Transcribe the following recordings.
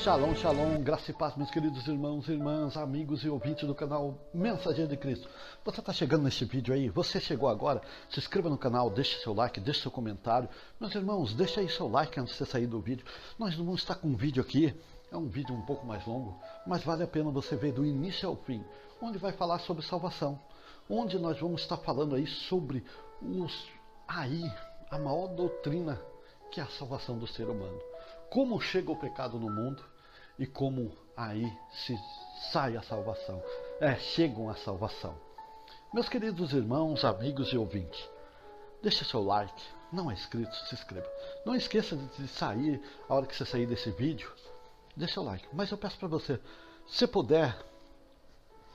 Shalom, shalom, graça e paz, meus queridos irmãos, irmãs, amigos e ouvintes do canal Mensageiro de Cristo. Você está chegando nesse vídeo aí? Você chegou agora? Se inscreva no canal, deixe seu like, deixe seu comentário. Meus irmãos, deixa aí seu like antes de você sair do vídeo. Nós não vamos estar com um vídeo aqui, é um vídeo um pouco mais longo, mas vale a pena você ver do início ao fim, onde vai falar sobre salvação, onde nós vamos estar falando aí sobre a maior doutrina que é a salvação do ser humano. Como chega o pecado no mundo e como aí se sai a salvação. Chegam a salvação. Meus queridos irmãos, amigos e ouvintes, deixa seu like, não é inscrito, se inscreva. Não esqueça de sair, a hora que você sair desse vídeo, deixa seu like. Mas eu peço para você, se puder,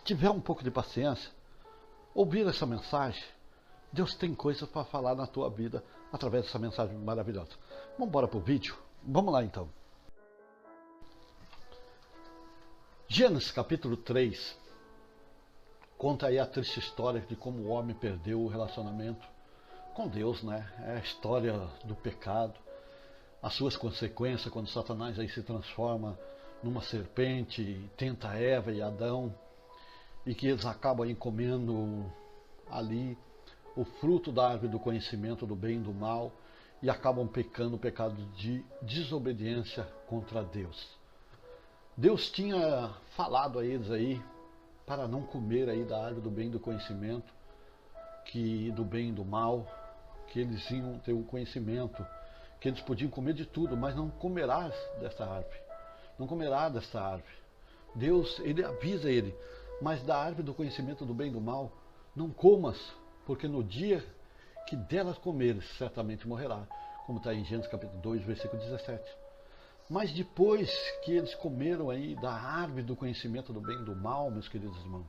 tiver um pouco de paciência, ouvir essa mensagem. Deus tem coisas para falar na tua vida através dessa mensagem maravilhosa. Vamos embora para o vídeo? Vamos lá então. Gênesis capítulo 3 conta aí a triste história de como o homem perdeu o relacionamento com Deus, né? É a história do pecado, as suas consequências quando Satanás aí se transforma numa serpente e tenta Eva e Adão, e que eles acabam aí comendo ali o fruto da árvore do conhecimento do bem e do mal e acabam pecando o pecado de desobediência contra Deus. Deus tinha falado a eles aí para não comer aí da árvore do bem e do conhecimento, que do bem e do mal, que eles iam ter o conhecimento, que eles podiam comer de tudo, mas não comerás desta árvore. Não comerás desta árvore. Deus, ele avisa ele, mas da árvore do conhecimento do bem e do mal, não comas, porque no dia que delas comeres, certamente morrerá, como está em Gênesis capítulo 2, versículo 17. Mas depois que eles comeram aí da árvore do conhecimento do bem e do mal, meus queridos irmãos,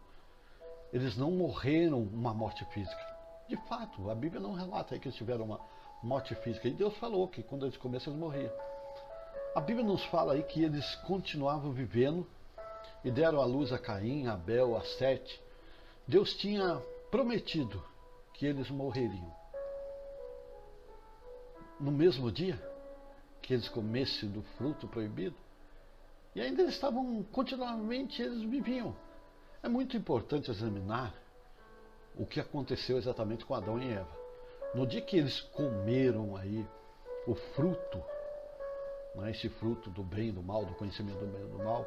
eles não morreram uma morte física. De fato, a Bíblia não relata aí que eles tiveram uma morte física. E Deus falou que quando eles começam, eles morriam. A Bíblia nos fala aí que eles continuavam vivendo e deram à luz a Caim, a Abel, a Sete. Deus tinha prometido que eles morreriam. No mesmo dia que eles comessem do fruto proibido, e ainda eles estavam, continuamente eles viviam. É muito importante examinar o que aconteceu exatamente com Adão e Eva. No dia que eles comeram aí o fruto, esse fruto do bem e do mal, do conhecimento do bem e do mal,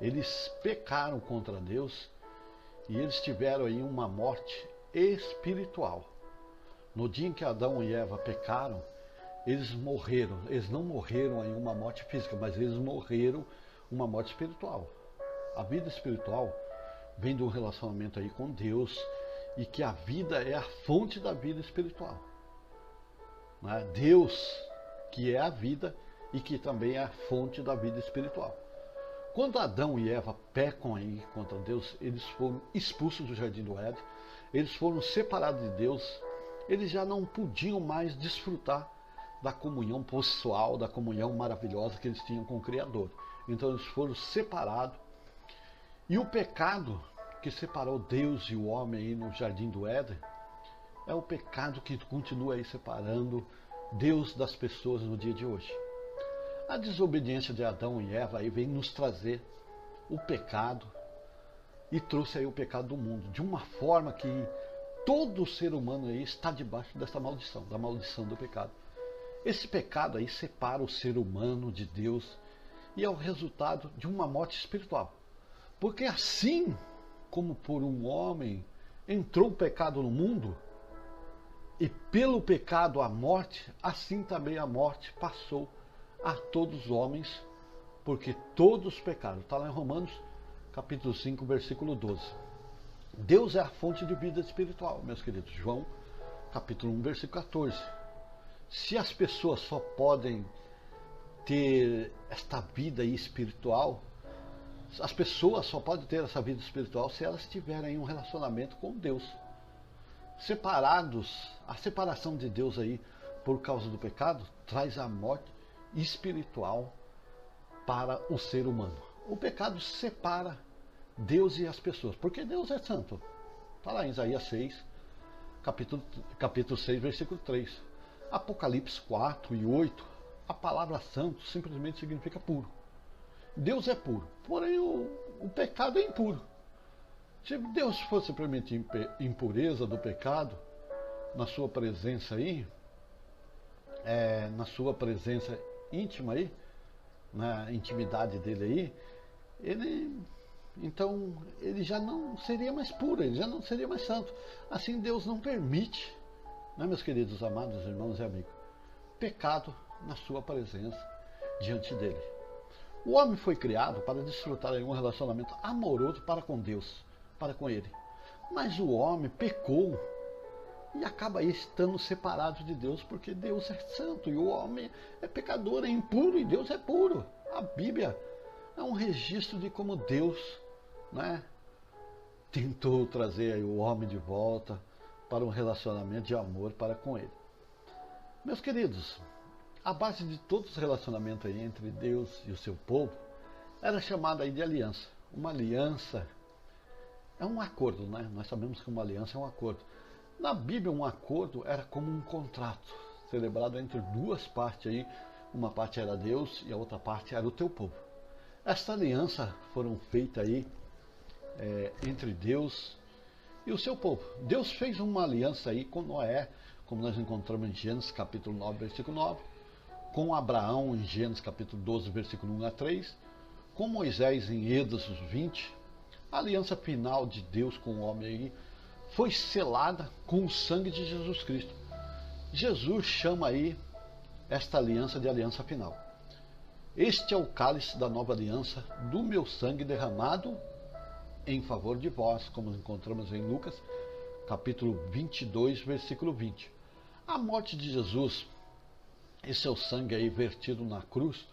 eles pecaram contra Deus e eles tiveram aí uma morte espiritual. No dia em que Adão e Eva pecaram, eles morreram. Eles não morreram em uma morte física, mas eles morreram uma morte espiritual. A vida espiritual vem de um relacionamento aí com Deus, e que a vida é a fonte da vida espiritual. Deus, que é a vida e que também é a fonte da vida espiritual. Quando Adão e Eva pecam aí contra Deus, eles foram expulsos do jardim do Éden, eles foram separados de Deus, eles já não podiam mais desfrutar da comunhão pessoal, da comunhão maravilhosa que eles tinham com o Criador. Então eles foram separados. E o pecado que separou Deus e o homem aí no jardim do Éden é o pecado que continua aí separando Deus das pessoas no dia de hoje. A desobediência de Adão e Eva aí vem nos trazer o pecado e trouxe aí o pecado do mundo, de uma forma que todo ser humano aí está debaixo dessa maldição, da maldição do pecado. Esse pecado aí separa o ser humano de Deus e é o resultado de uma morte espiritual. Porque assim como por um homem entrou o pecado no mundo, e pelo pecado a morte, assim também a morte passou a todos os homens, porque todos pecaram. Está lá em Romanos capítulo 5, versículo 12. Deus é a fonte de vida espiritual, meus queridos. João capítulo 1, versículo 14. Se as pessoas só podem ter esta vida espiritual, as pessoas só podem ter essa vida espiritual se elas tiverem um relacionamento com Deus. Separados, a separação de Deus aí por causa do pecado traz a morte espiritual para o ser humano. O pecado separa Deus e as pessoas, porque Deus é santo. Está lá em Isaías 6, capítulo 6, versículo 3. Apocalipse 4 e 8, a palavra santo simplesmente significa puro. Deus é puro, porém o pecado é impuro. Se Deus fosse permitir impureza do pecado na sua presença aí, na sua presença íntima aí, na intimidade dele aí, então ele já não seria mais puro, ele já não seria mais santo. Assim Deus não permite, né, meus queridos amados irmãos e amigos, pecado na sua presença diante dele. O homem foi criado para desfrutar de um relacionamento amoroso para com Deus, para com ele. Mas o homem pecou e acaba aí estando separado de Deus, porque Deus é santo e o homem é pecador, é impuro e Deus é puro. A Bíblia é um registro de como Deus, né, tentou trazer aí o homem de volta para um relacionamento de amor para com ele. Meus queridos, a base de todos os relacionamentos aí entre Deus e o seu povo era chamada aí de aliança. Uma aliança é um acordo, né? Nós sabemos que uma aliança é um acordo. Na Bíblia, um acordo era como um contrato celebrado entre duas partes aí. Uma parte era Deus e a outra parte era o teu povo. Esta aliança foram feitas aí entre Deus e o seu povo. Deus fez uma aliança aí com Noé, como nós encontramos em Gênesis capítulo 9, versículo 9, com Abraão em Gênesis capítulo 12, versículo 1 a 3, com Moisés em Êxodo 20. A aliança final de Deus com o homem aí foi selada com o sangue de Jesus Cristo. Jesus chama aí esta aliança de aliança final. Este é o cálice da nova aliança do meu sangue derramado em favor de vós, como encontramos em Lucas capítulo 22, versículo 20. A morte de Jesus e seu sangue aí vertido na cruz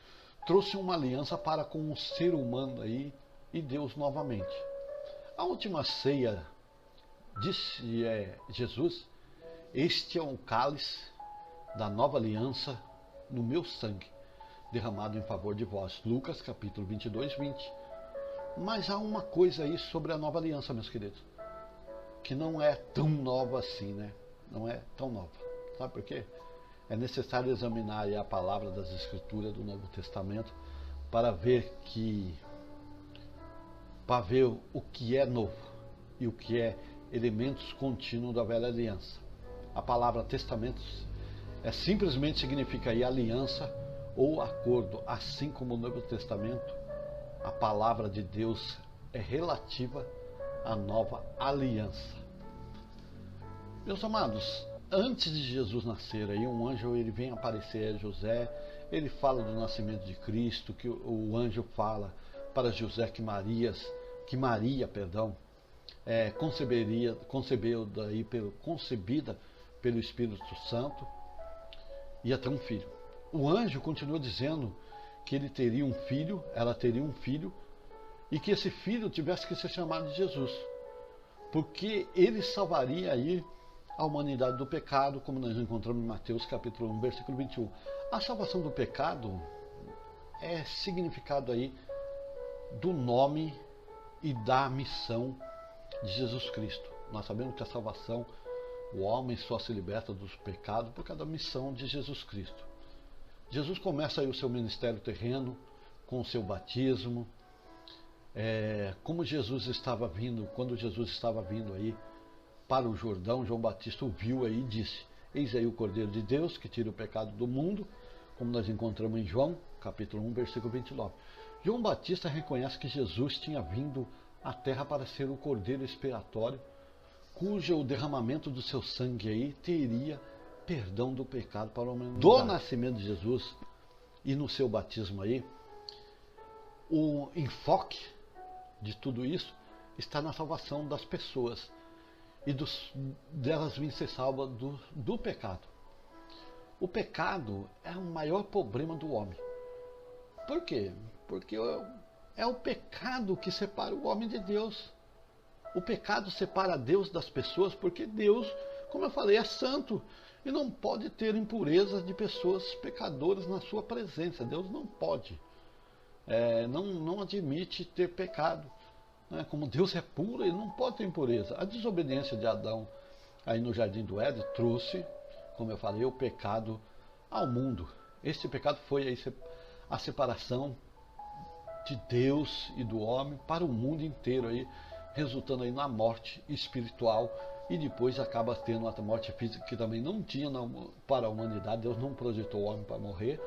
trouxe uma aliança para com o ser humano aí e Deus novamente. A última ceia, disse Jesus, este é um cálice da nova aliança no meu sangue, derramado em favor de vós. Lucas capítulo 22, 20. Mas há uma coisa aí sobre a nova aliança, meus queridos, que não é tão nova assim, né? Não é tão nova. Sabe por quê? É necessário examinar aí a palavra das Escrituras do Novo Testamento para ver o que é novo e o que é elementos contínuos da velha aliança. A palavra testamentos simplesmente significa aí aliança ou acordo, assim como no Novo Testamento a palavra de Deus é relativa à nova aliança. Meus amados, antes de Jesus nascer, aí um anjo ele vem aparecer a José, ele fala do nascimento de Cristo, que o anjo fala para José que Maria, concebida pelo Espírito Santo, ia ter um filho. O anjo continua dizendo que ele teria um filho, ela teria um filho, e que esse filho tivesse que ser chamado de Jesus, porque ele salvaria aí a humanidade do pecado, como nós encontramos em Mateus capítulo 1, versículo 21. A salvação do pecado é significado aí do nome e da missão de Jesus Cristo. Nós sabemos que a salvação, o homem só se liberta dos pecados por causa da missão de Jesus Cristo. Jesus começa aí o seu ministério terreno com o seu batismo. Como Jesus estava vindo, quando Jesus estava vindo aí para o Jordão, João Batista o viu aí e disse: eis aí o Cordeiro de Deus que tira o pecado do mundo, como nós encontramos em João capítulo 1, versículo 29. João Batista reconhece que Jesus tinha vindo à terra para ser o Cordeiro expiatório, cujo derramamento do seu sangue aí teria perdão do pecado para a humanidade. Do nascimento de Jesus e no seu batismo aí, o enfoque de tudo isso está na salvação das pessoas e delas virem ser salvas do pecado. O pecado é o maior problema do homem. Por quê? Porque é o pecado que separa o homem de Deus. O pecado separa Deus das pessoas, porque Deus, como eu falei, é santo e não pode ter impureza de pessoas pecadoras na sua presença. Deus não pode, não admite ter pecado. Como Deus é puro, ele não pode ter impureza. A desobediência de Adão aí no Jardim do Éden trouxe, como eu falei, o pecado ao mundo. Esse pecado foi aí a separação de Deus e do homem para o mundo inteiro aí, resultando aí na morte espiritual, e depois acaba tendo a morte física que também não tinha para a humanidade. Deus não projetou o homem para morrer,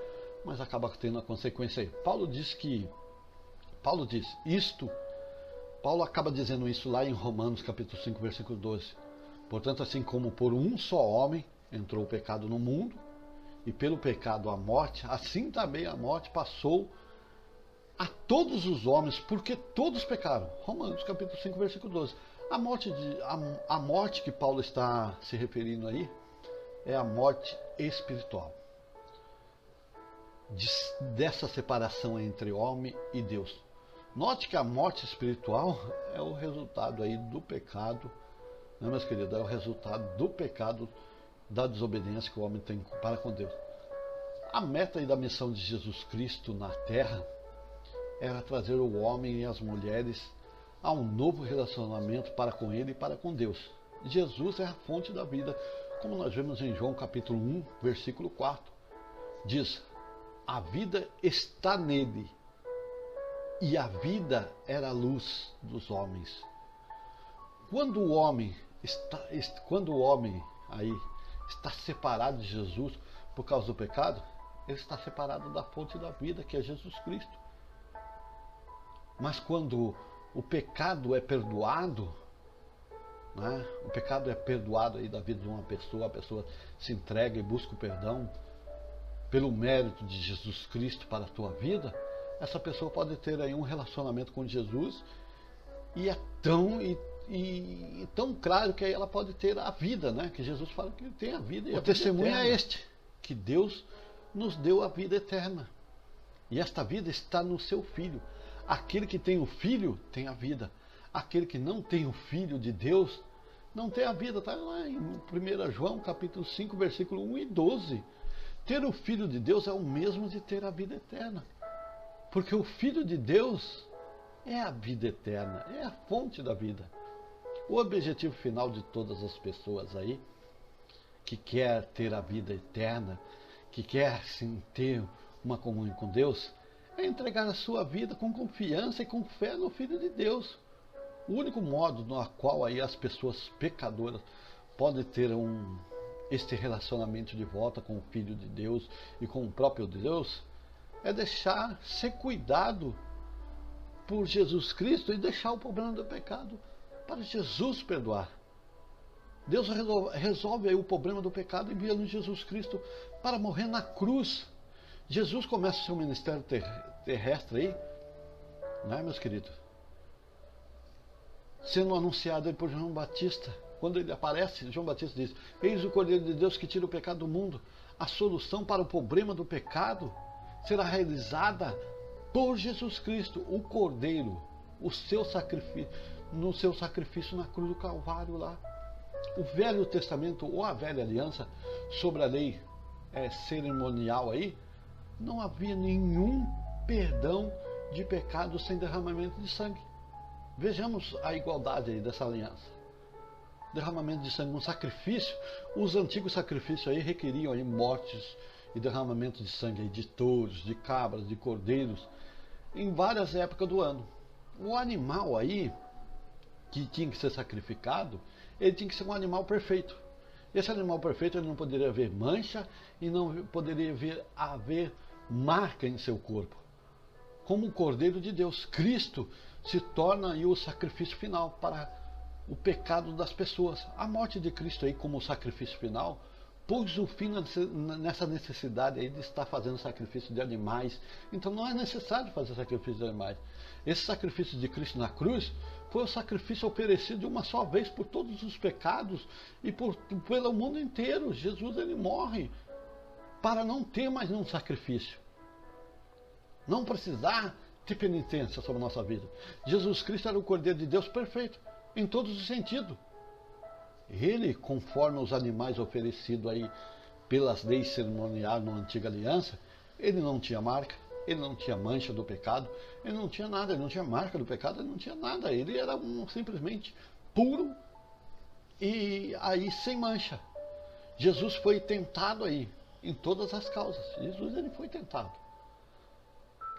mas acaba tendo a consequência aí. Paulo acaba dizendo isso lá em Romanos capítulo 5, versículo 12. Portanto, assim como por um só homem entrou o pecado no mundo, e pelo pecado a morte, assim também a morte passou a todos os homens, porque todos pecaram. Romanos capítulo 5, versículo 12. A morte que Paulo está se referindo aí é a morte espiritual. Dessa separação entre homem e Deus. Note que a morte espiritual é o resultado aí do pecado, né, meus queridos? É o resultado do pecado, da desobediência que o homem tem para com Deus. A meta e da missão de Jesus Cristo na terra era trazer o homem e as mulheres a um novo relacionamento para com ele e para com Deus. Jesus é a fonte da vida, como nós vemos em João capítulo 1, versículo 4. Diz: a vida está nele, e a vida era a luz dos homens. Quando o homem aí está separado de Jesus por causa do pecado, ele está separado da fonte da vida, que é Jesus Cristo. Mas quando o pecado é perdoado, né? O pecado é perdoado aí da vida de uma pessoa, a pessoa se entrega e busca o perdão pelo mérito de Jesus Cristo para a tua vida, essa pessoa pode ter aí um relacionamento com Jesus, e é tão claro que aí ela pode ter a vida, né? Que Jesus fala que ele tem a vida. E o testemunho é este, que Deus nos deu a vida eterna. E esta vida está no seu Filho. Aquele que tem o Filho tem a vida. Aquele que não tem o Filho de Deus não tem a vida. Está lá em 1 João capítulo 5, versículo 1 e 12. Ter o Filho de Deus é o mesmo de ter a vida eterna. Porque o Filho de Deus é a vida eterna, é a fonte da vida. O objetivo final de todas as pessoas aí que quer ter a vida eterna, que quer sim ter uma comunhão com Deus, é entregar a sua vida com confiança e com fé no Filho de Deus. O único modo no qual aí as pessoas pecadoras podem ter este relacionamento de volta com o Filho de Deus e com o próprio Deus é deixar ser cuidado por Jesus Cristo e deixar o problema do pecado para Jesus perdoar. Deus resolve aí o problema do pecado enviando Jesus Cristo para morrer na cruz. Jesus começa o seu ministério terrestre aí, né, meus queridos? Sendo anunciado aí por João Batista. Quando ele aparece, João Batista diz: eis o Cordeiro de Deus que tira o pecado do mundo. A solução para o problema do pecado será realizada por Jesus Cristo, o Cordeiro, no seu sacrifício na cruz do Calvário lá. O Velho Testamento ou a Velha Aliança, sobre a lei cerimonial aí, não havia nenhum perdão de pecado sem derramamento de sangue. Vejamos a igualdade aí dessa aliança. Derramamento de sangue, um sacrifício. Os antigos sacrifícios aí requeriam aí mortes e derramamento de sangue aí de touros, de cabras, de cordeiros, em várias épocas do ano. O animal aí que tinha que ser sacrificado, ele tinha que ser um animal perfeito. Esse animal perfeito, ele não poderia haver mancha e não poderia haver marca em seu corpo. Como o Cordeiro de Deus, Cristo se torna aí o sacrifício final para o pecado das pessoas. A morte de Cristo aí como sacrifício final pôs o fim nessa necessidade aí de estar fazendo sacrifício de animais. Então não é necessário fazer sacrifício de animais. Esse sacrifício de Cristo na cruz foi o sacrifício oferecido de uma só vez por todos os pecados e pelo mundo inteiro. Jesus, ele morre para não ter mais nenhum sacrifício, não precisar ter penitência sobre a nossa vida. Jesus Cristo era o Cordeiro de Deus perfeito em todos os sentidos. Ele, conforme os animais oferecidos aí pelas leis cerimoniais na antiga aliança, ele não tinha marca, ele não tinha mancha do pecado, ele não tinha nada, ele não tinha marca do pecado, ele não tinha nada, ele era simplesmente puro e aí sem mancha. Jesus foi tentado aí em todas as causas. Jesus, ele foi tentado.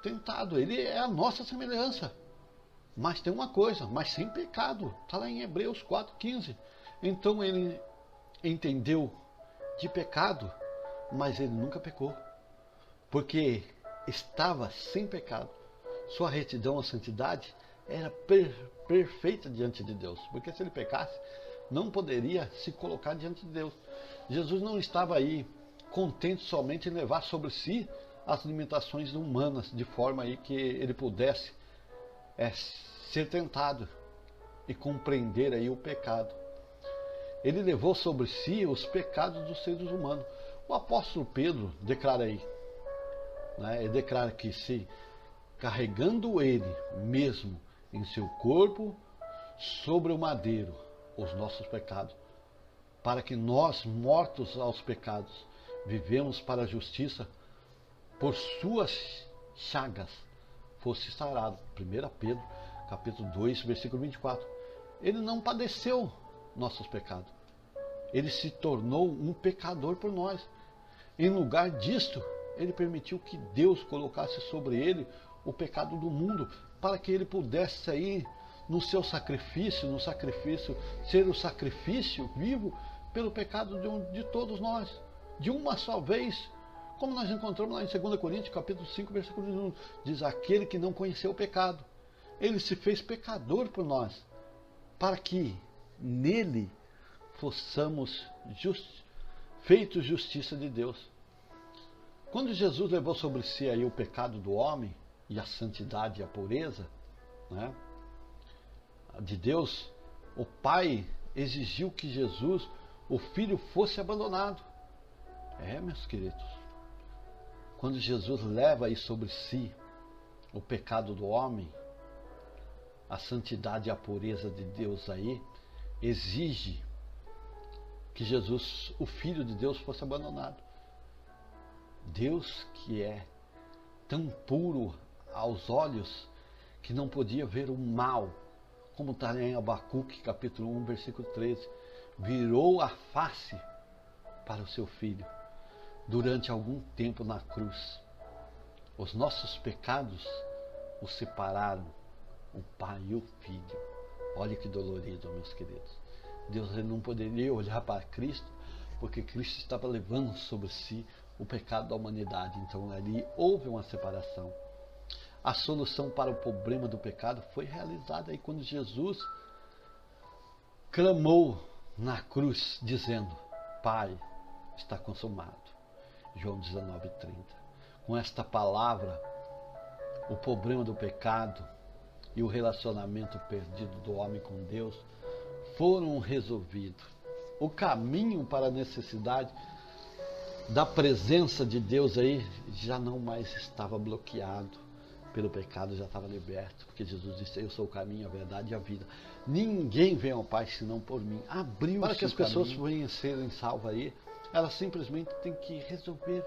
tentado, ele é a nossa semelhança. Mas tem uma coisa, mas sem pecado. Está lá em Hebreus 4,15. Então ele entendeu de pecado, mas ele nunca pecou. Porque estava sem pecado. Sua retidão, a santidade, era perfeita diante de Deus. Porque se ele pecasse, não poderia se colocar diante de Deus. Jesus não estava aí contente somente em levar sobre si as limitações humanas, de forma aí que ele pudesse ser tentado e compreender aí o pecado. Ele levou sobre si os pecados dos seres humanos. O apóstolo Pedro declara aí, né, ele declara que se carregando ele mesmo em seu corpo sobre o madeiro os nossos pecados, para que nós, mortos aos pecados, vivemos para a justiça, por suas chagas fosse sarado. 1 Pedro, capítulo 2, versículo 24. Ele não padeceu nossos pecados. Ele se tornou um pecador por nós. Em lugar disto, ele permitiu que Deus colocasse sobre ele o pecado do mundo, para que ele pudesse sair no seu sacrifício, ser o sacrifício vivo pelo pecado de todos nós, de uma só vez. Como nós encontramos lá em 2 Coríntios, capítulo 5, versículo 1, diz: aquele que não conheceu o pecado, ele se fez pecador por nós, para que nele fossemos feitos justiça de Deus. Quando Jesus levou sobre si aí o pecado do homem, e a santidade e a pureza, né, de Deus, o Pai exigiu que Jesus, o Filho, fosse abandonado. Meus queridos, quando Jesus leva aí sobre si o pecado do homem, a santidade e a pureza de Deus aí, exige que Jesus, o Filho de Deus, fosse abandonado. Deus, que é tão puro aos olhos, que não podia ver o mal, como está em Abacuque, capítulo 1, versículo 13, virou a face para o seu Filho durante algum tempo na cruz. Os nossos pecados o separaram, o Pai e o Filho. Olha que dolorido, meus queridos. Deus não poderia olhar para Cristo, porque Cristo estava levando sobre si o pecado da humanidade. Então ali houve uma separação. A solução para o problema do pecado foi realizada aí quando Jesus clamou na cruz, dizendo: Pai, está consumado. João 19:30. Com esta palavra, o problema do pecado e o relacionamento perdido do homem com Deus foram resolvidos. O caminho para a necessidade da presença de Deus aí já não mais estava bloqueado pelo pecado, já estava liberto, porque Jesus disse: eu sou o caminho, a verdade e a vida. Ninguém vem ao Pai senão por mim. Abriu para que as pessoas venham serem salvas aí, elas simplesmente têm que resolver,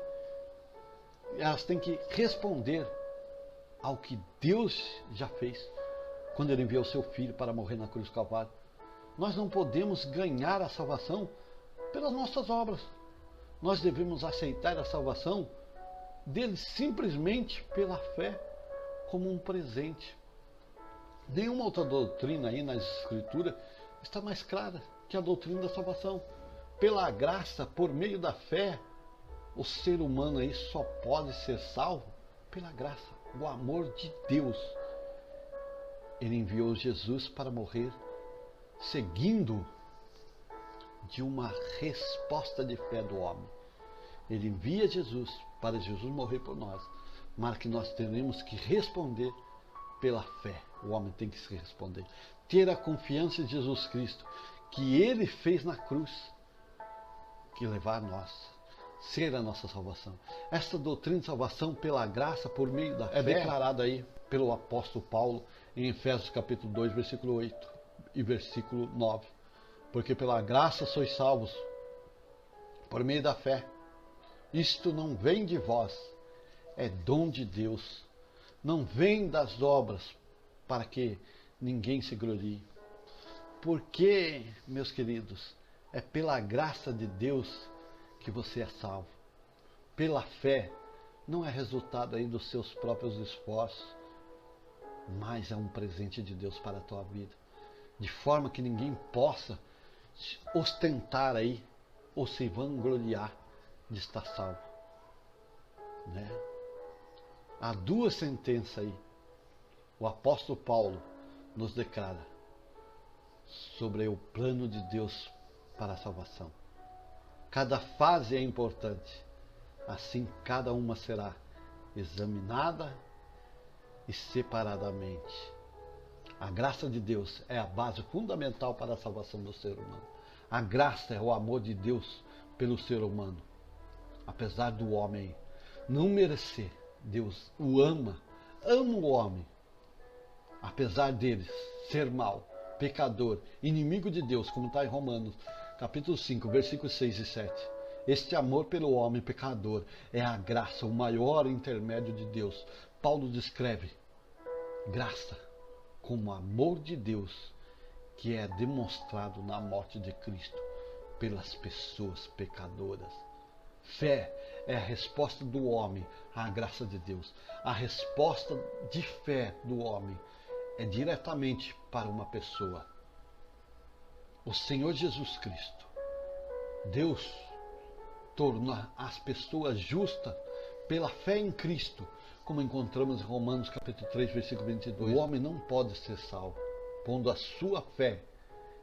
elas têm que responder ao que Deus já fez quando Ele enviou o seu Filho para morrer na cruz do Calvário. Nós não podemos ganhar a salvação pelas nossas obras. Nós devemos aceitar a salvação dele simplesmente pela fé, como um presente. Nenhuma outra doutrina aí nas Escrituras está mais clara que a doutrina da salvação. Pela graça, por meio da fé, o ser humano aí só pode ser salvo pela graça, o amor de Deus. Ele enviou Jesus para morrer, seguindo de uma resposta de fé do homem. Ele envia Jesus para Jesus morrer por nós, mas que nós teremos que responder pela fé. O homem tem que se responder, ter a confiança em Jesus Cristo, que Ele fez na cruz, que levar a nós, ser a nossa salvação. Esta doutrina de salvação pela graça, por meio da fé, é declarada aí pelo apóstolo Paulo em Efésios capítulo 2, versículo 8 e versículo 9. Porque pela graça sois salvos, por meio da fé. Isto não vem de vós, é dom de Deus. Não vem das obras, para que ninguém se glorie. Porque, meus queridos, é pela graça de Deus que você é salvo. Pela fé, não é resultado aí dos seus próprios esforços, mas é um presente de Deus para a tua vida. De forma que ninguém possa ostentar aí ou se vangloriar de estar salvo. Né? Há duas sentenças aí. O apóstolo Paulo nos declara sobre o plano de Deus para a salvação. Cada fase é importante, assim cada uma será examinada e separadamente. A graça de Deus é a base fundamental para a salvação do ser humano. A graça é o amor de Deus pelo ser humano. Apesar do homem não merecer, Deus o ama o homem. Apesar dele ser mau, pecador, inimigo de Deus, como está em Romanos, capítulo 5, versículos 6 e 7. Este amor pelo homem pecador é a graça, o maior intermédio de Deus. Paulo descreve graça como amor de Deus que é demonstrado na morte de Cristo pelas pessoas pecadoras. Fé é a resposta do homem à graça de Deus. A resposta de fé do homem é diretamente para uma pessoa. O Senhor Jesus Cristo. Deus torna as pessoas justas pela fé em Cristo, como encontramos em Romanos capítulo 3, versículo 22. O homem não pode ser salvo pondo a sua fé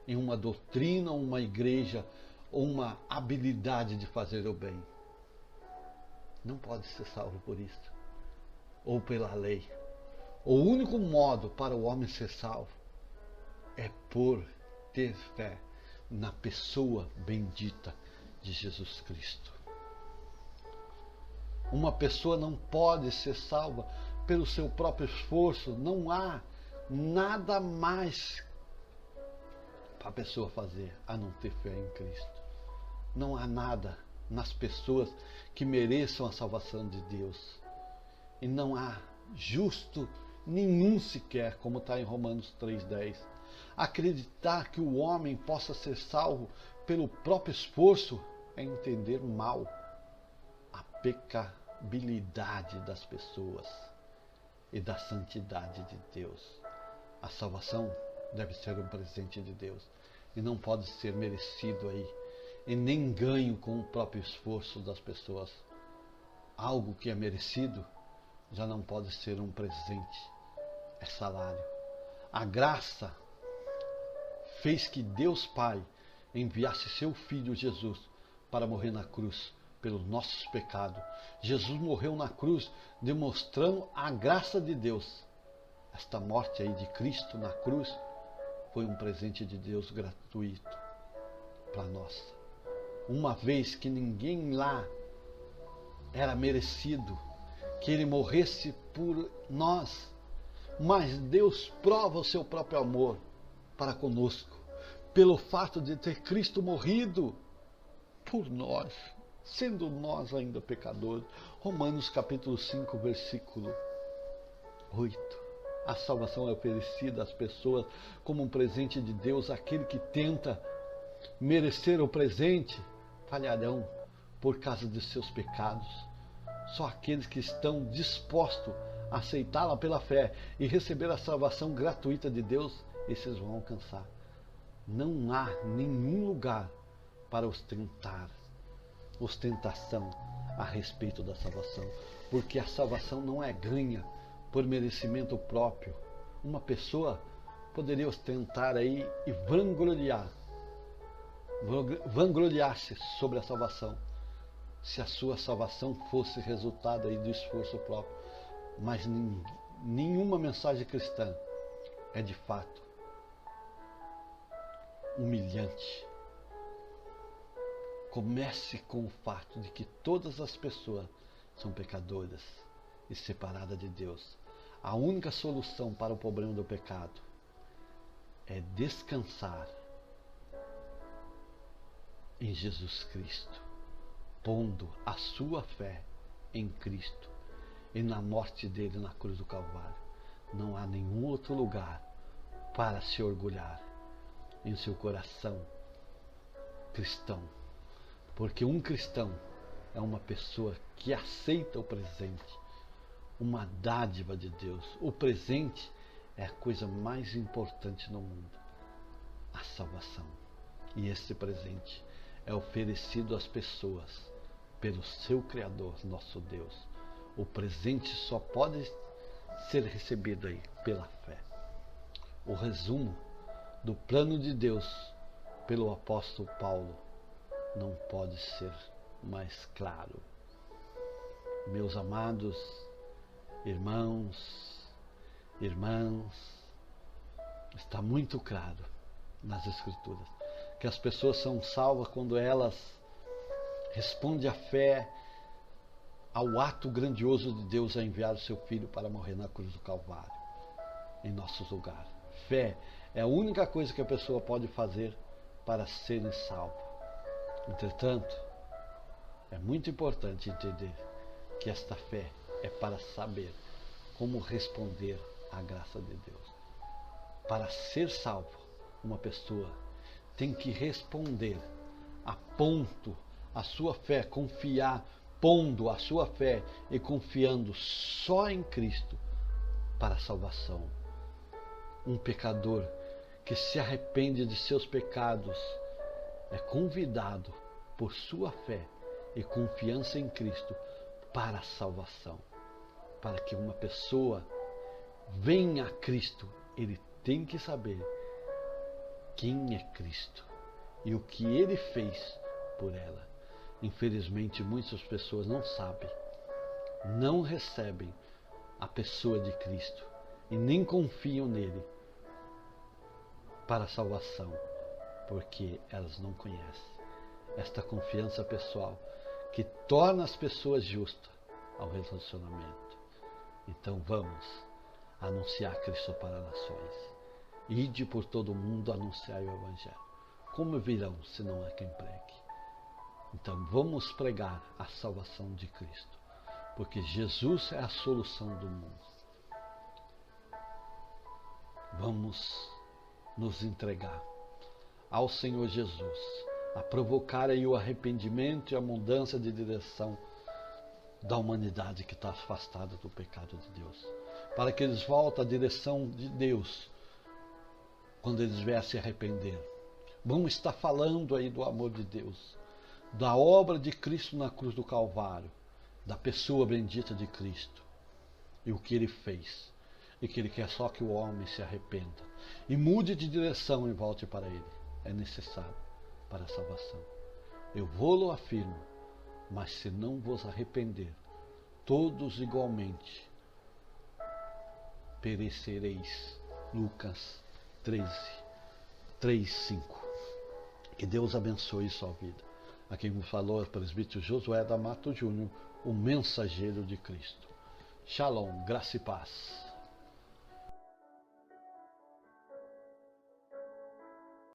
em uma doutrina, uma igreja, ou uma habilidade de fazer o bem. Não pode ser salvo por isso, ou pela lei. O único modo para o homem ser salvo é por ter fé na pessoa bendita de Jesus Cristo. Uma pessoa não pode ser salva pelo seu próprio esforço. Não há nada mais para a pessoa fazer a não ter fé em Cristo. Não há nada nas pessoas que mereçam a salvação de Deus. E não há justo nenhum sequer, como está em Romanos 3,10. Acreditar que o homem possa ser salvo pelo próprio esforço é entender mal a pecabilidade das pessoas e da santidade de Deus. A salvação deve ser um presente de Deus e não pode ser merecido aí e nem ganho com o próprio esforço das pessoas. Algo que é merecido já não pode ser um presente, é salário. A graça fez que Deus Pai enviasse seu Filho Jesus para morrer na cruz pelos nossos pecados. Jesus morreu na cruz demonstrando a graça de Deus. Esta morte aí de Cristo na cruz foi um presente de Deus gratuito para nós. Uma vez que ninguém lá era merecido que ele morresse por nós, mas Deus prova o seu próprio amor para conosco pelo fato de ter Cristo morrido por nós, sendo nós ainda pecadores. Romanos capítulo 5, versículo 8. A salvação é oferecida às pessoas como um presente de Deus. Aquele que tenta merecer o presente falharão por causa de seus pecados. Só aqueles que estão dispostos a aceitá-la pela fé e receber a salvação gratuita de Deus, esses vão alcançar. Não há nenhum lugar para ostentação a respeito da salvação, porque a salvação não é ganha por merecimento próprio. Uma pessoa poderia ostentar aí e vangloriar-se sobre a salvação, se a sua salvação fosse resultado aí do esforço próprio. Mas nenhuma mensagem cristã é de fato humilhante. Comece com o fato de que todas as pessoas são pecadoras e separadas de Deus. A única solução para o problema do pecado é descansar em Jesus Cristo, pondo a sua fé em Cristo e na morte dele na cruz do Calvário. Não há nenhum outro lugar para se orgulhar em seu coração cristão, porque um cristão é uma pessoa que aceita o presente, uma dádiva de Deus. O presente é a coisa mais importante no mundo, a salvação. E esse presente é oferecido às pessoas pelo seu Criador, nosso Deus. O presente só pode ser recebido aí pela fé. O resumo do plano de Deus pelo apóstolo Paulo não pode ser mais claro. Meus amados irmãos, irmãs, está muito claro nas Escrituras que as pessoas são salvas quando elas respondem à fé ao ato grandioso de Deus a enviar o seu Filho para morrer na cruz do Calvário, em nossos lugares. Fé é a única coisa que a pessoa pode fazer para serem salvos. Entretanto, é muito importante entender que esta fé é para saber como responder à graça de Deus. Para ser salvo, uma pessoa tem que responder a ponto a sua fé, confiar, pondo a sua fé e confiando só em Cristo para a salvação. Um pecador que se arrepende de seus pecados é convidado por sua fé e confiança em Cristo para a salvação. Para que uma pessoa venha a Cristo, ele tem que saber quem é Cristo e o que ele fez por ela. Infelizmente, muitas pessoas não sabem, não recebem a pessoa de Cristo e nem confiam nele para a salvação, porque elas não conhecem esta confiança pessoal que torna as pessoas justas ao relacionamento. Então vamos anunciar Cristo para as nações. Ide por todo o mundo anunciar o Evangelho. Como virão se não há quem pregue? Então vamos pregar a salvação de Cristo, porque Jesus é a solução do mundo. Vamos nos entregar ao Senhor Jesus, a provocar aí o arrependimento e a mudança de direção da humanidade que está afastada do pecado de Deus, para que eles voltem à direção de Deus quando eles vier se arrepender. Vamos estar falando aí do amor de Deus, da obra de Cristo na cruz do Calvário, da pessoa bendita de Cristo e o que ele fez, e que ele quer só que o homem se arrependa e mude de direção e volte para ele. É necessário para a salvação. Eu vou-lo afirmo, mas se não vos arrepender, todos igualmente perecereis. Lucas 13:3-5. Que Deus abençoe sua vida. Aqui me falou o presbítero Josué da Mato Júnior, o mensageiro de Cristo. Shalom, graça e paz.